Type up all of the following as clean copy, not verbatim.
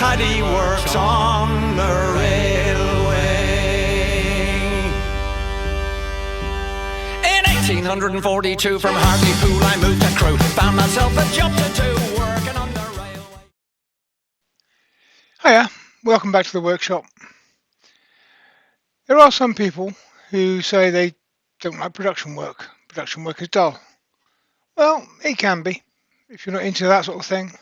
Paddy works on the railway. In 1842 from Hartlepool I moved to Crewe, found myself a job to do, working on the railway. Hiya, welcome back to the workshop. There are some people who say they don't like production work. Production work is dull. Well, it can be, if you're not into that sort of thing.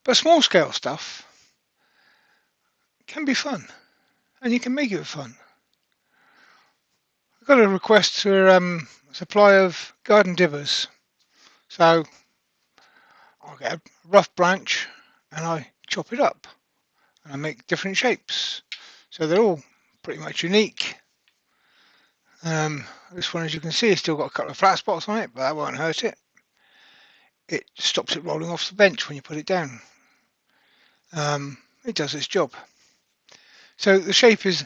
But small scale stuff can be fun, and you can make it fun. I've got a request for a supply of garden dibbers. So I'll get a rough branch and I chop it up and I make different shapes. So they're all pretty much unique. This one, as you can see, has still got a couple of flat spots on it, but that won't hurt it. It stops it rolling off the bench when you put it down. It does its job. So the shape is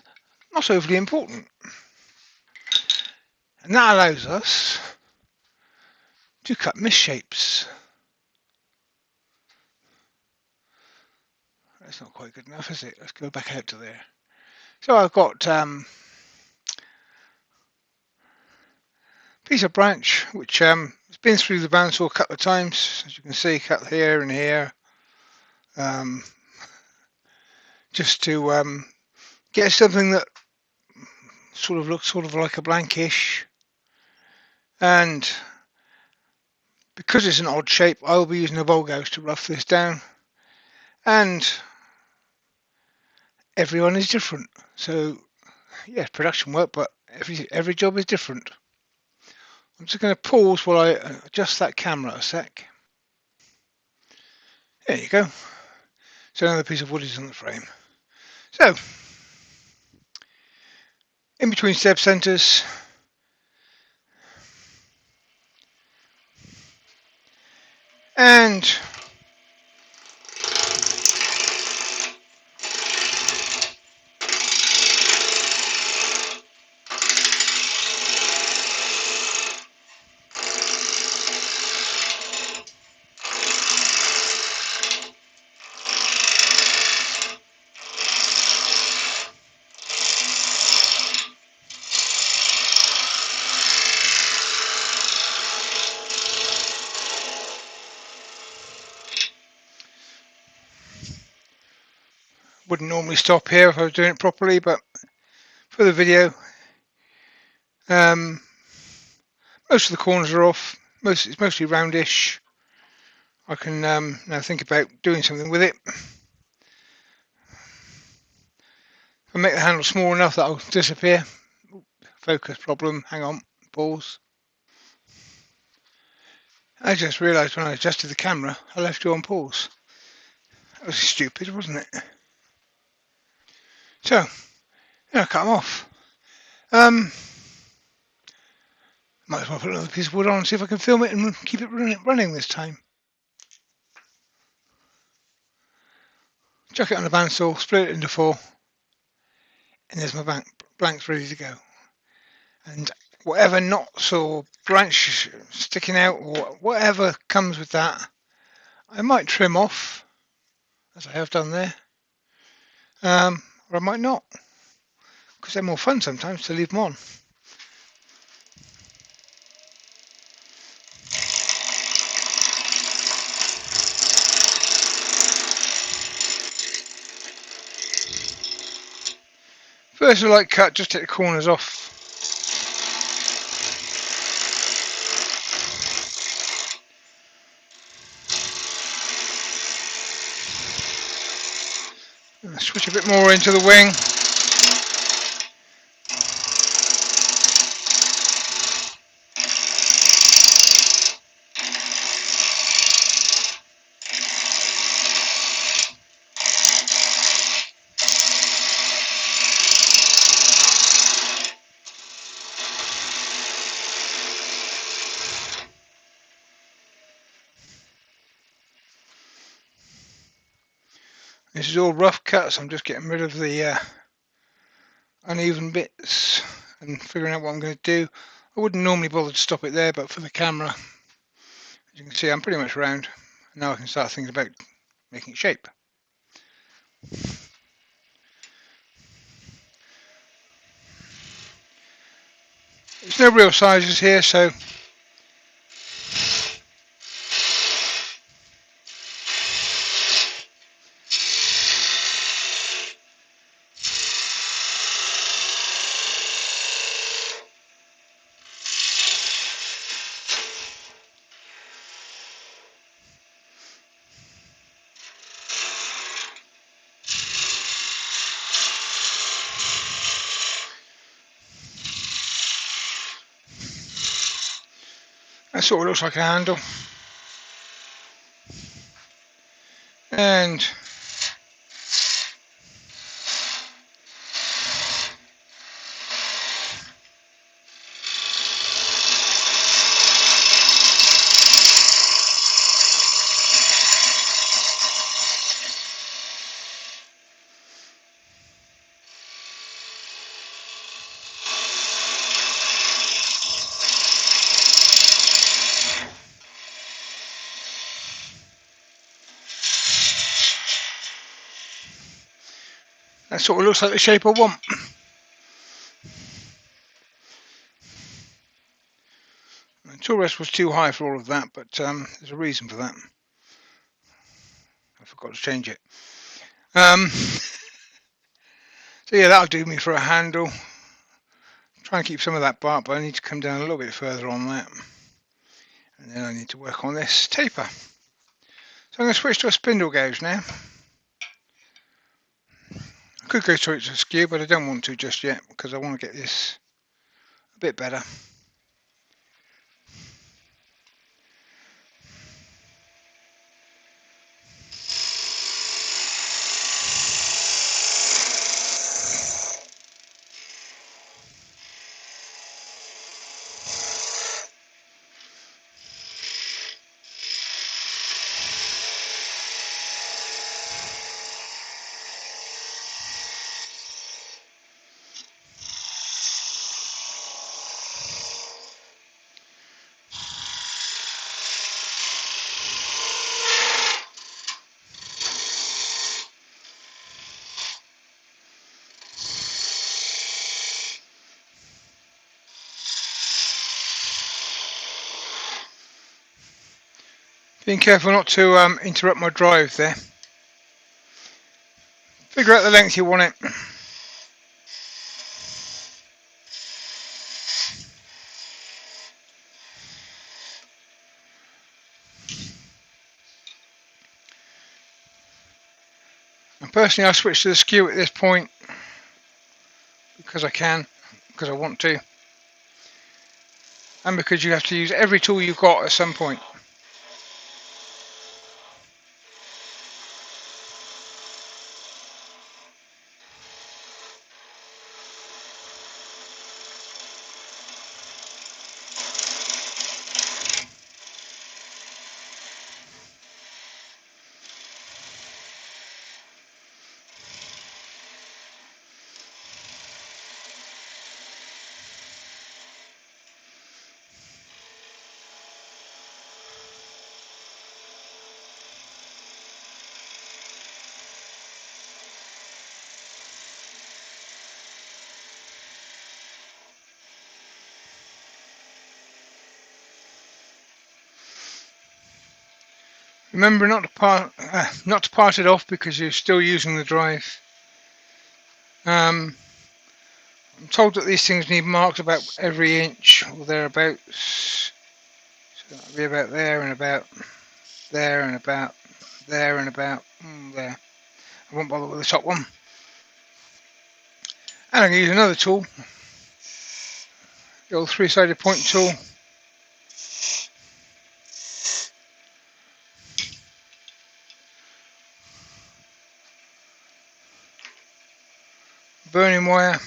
not overly important. And that allows us to cut misshapes. That's not quite good enough, is it? Let's go back out to there. So I've got piece of branch which has been through the bandsaw a couple of times, as you can see, cut here and here, just to get something that sort of looks sort of like a blankish. And because it's an odd shape, I will be using a Volgauss to rough this down, and everyone is different. So yeah, production work, but every job is different. I'm just going to pause while I adjust that camera a sec. There you go. So another piece of wood is on the frame. So, in between step centres, and wouldn't normally stop here if I was doing it properly, but for the video, most of the corners are off. It's mostly roundish. I can now think about doing something with it. If I make the handle small enough, that'll disappear. Focus problem. Hang on. Pause. I just realised when I adjusted the camera, I left you on pause. That was stupid, wasn't it? So, yeah, cut them off. Might as well put another piece of wood on and see if I can film it and keep it running this time. Chuck it on the bandsaw, split it into 4, and there's my blanks ready to go. And whatever knots or branch sticking out or whatever comes with that, I might trim off, as I have done there, or I might not, because they're more fun sometimes to leave them on. First, a light cut, just take the corners off. Switch a bit more into the wing. This is all rough cuts. I'm just getting rid of the uneven bits and figuring out what I'm going to do. I wouldn't normally bother to stop it there, but for the camera, as you can see, I'm pretty much round. Now I can start thinking about making shape. There's no real sizes here, so that sort of looks like a handle. And that sort of looks like the shape I want. The tool rest was too high for all of that, but there's a reason for that. I forgot to change it. So yeah, that'll do me for a handle. Try and keep some of that bark, but I need to come down a little bit further on that. And then I need to work on this taper. So I'm going to switch to a spindle gauge now. I could go straight to a skew, but I don't want to just yet because I want to get this a bit better. Being careful not to interrupt my drive there. Figure out the length you want it. And personally, I switch to the skew at this point because I can, because I want to, and because you have to use every tool you've got at some point. Remember not to part it off because you're still using the drive. I'm told that these things need marked about every inch or thereabouts. So that'll be about there and about there and about there and about there. I won't bother with the top one. And I'm going to use another tool, the old three-sided point tool. Burning wire.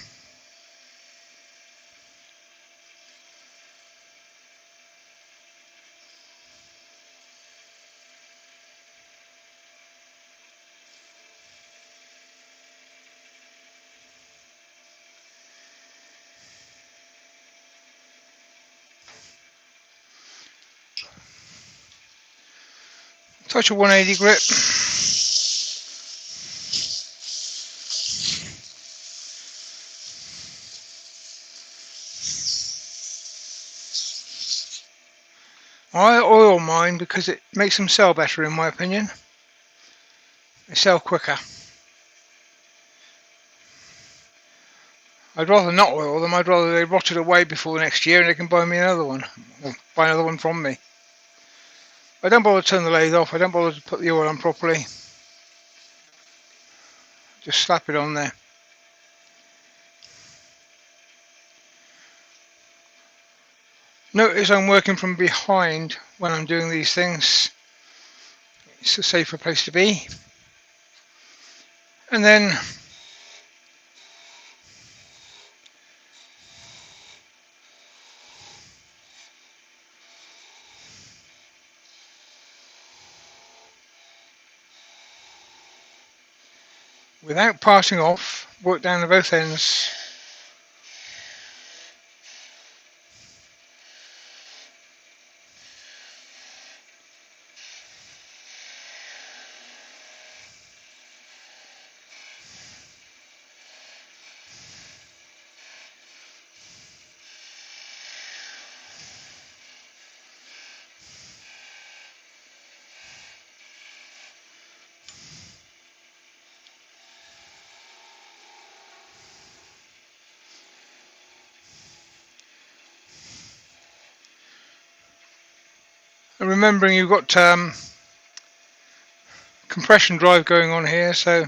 Touch of 180 grip. I oil mine because it makes them sell better, in my opinion. They sell quicker. I'd rather not oil them. I'd rather they rotted away before next year and they can buy me another one, or buy another one from me. I don't bother to turn the lathe off. I don't bother to put the oil on properly. Just slap it on there. Notice I'm working from behind when I'm doing these things. It's a safer place to be. And then without parting off, work down to both ends. And remembering you've got compression drive going on here, so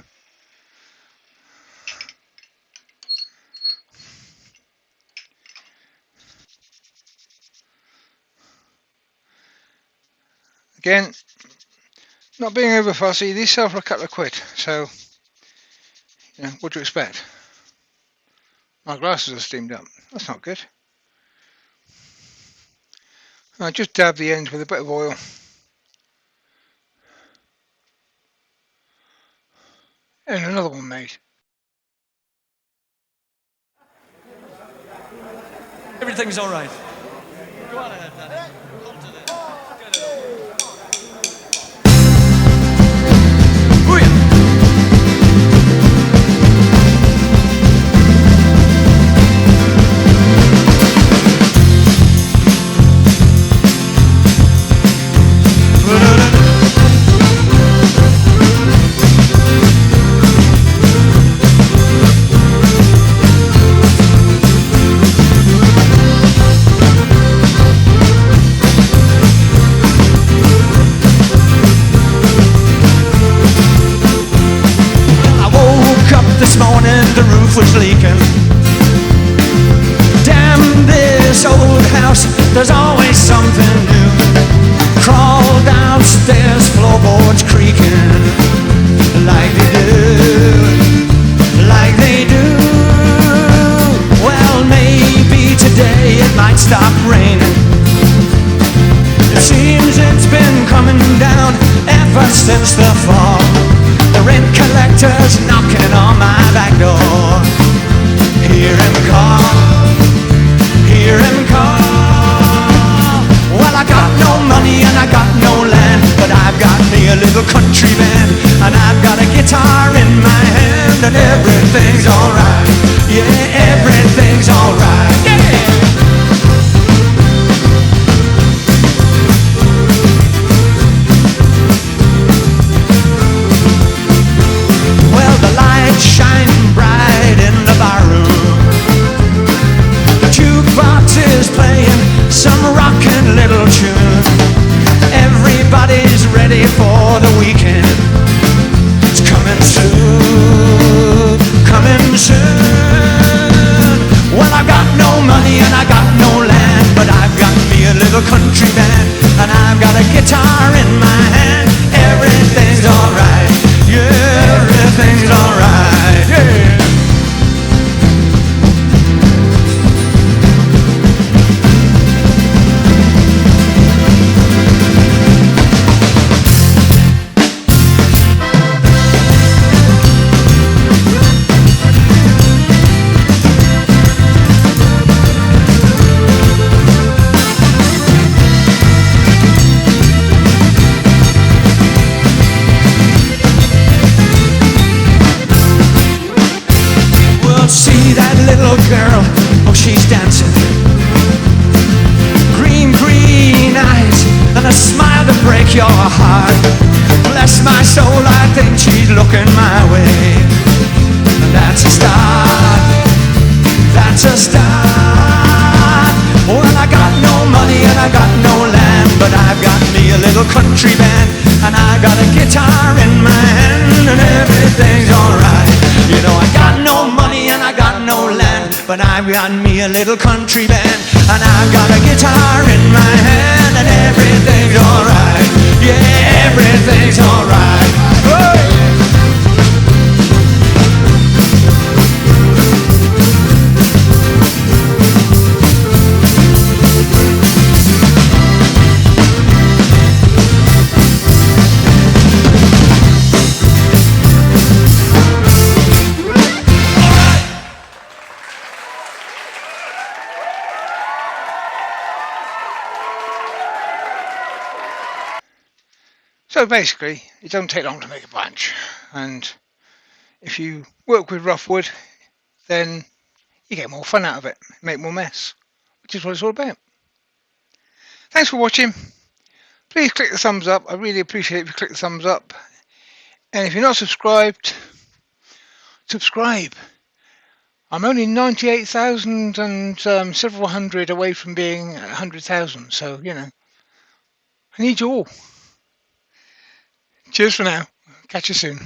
again, not being over fussy, these sell for a couple of quid, so you know, what do you expect? My glasses are steamed up, that's not good. I just dab the ends with a bit of oil. And another one made. Everything's all right. Go on ahead, Danny. Come to this. Get it over. Booyah! This morning the roof was leaking. Damn this old house, there's always something new. Crawl downstairs, floorboards creaking. Like they do, like they do. Well, maybe today it might stop raining. It seems it's been coming down ever since the fall. The rent collector's knocking on my back door. Hear him call, hear him call. Well, I got no money and I got no land, but I've got me a little country band, and I've got a guitar in my hand, and everything's alright. Yeah, everything's alright. Yeah. Shining bright in the barroom. The jukebox is playing some rockin' little tune. Everybody's ready for the weekend. It's coming soon, coming soon. Well, I've got no money and I got no land, but I've got me a little country band, and I've got a guitar in my hand. Everything's alright. Yeah, everything's alright, yeah. start. Bless my soul, I think she's looking my way. That's a start. That's a start. Well, I got no money and I got no land, but I've got me a little country band, and I got a guitar in my hand, and everything's alright. You know, I got no money and I got no land, but I've got me a little country band, and I've got a guitar in my hand, and everything's alright. Yeah, everything's alright. Whoa! So basically, it don't take long to make a bunch, and if you work with rough wood, then you get more fun out of it, make more mess, which is what it's all about. Thanks for watching. Please click the thumbs up. I really appreciate it if you click the thumbs up. And if you're not subscribed, subscribe. I'm only 98,000 and several hundred away from being 100,000, so you know, I need you all. Cheers for now. Catch you soon.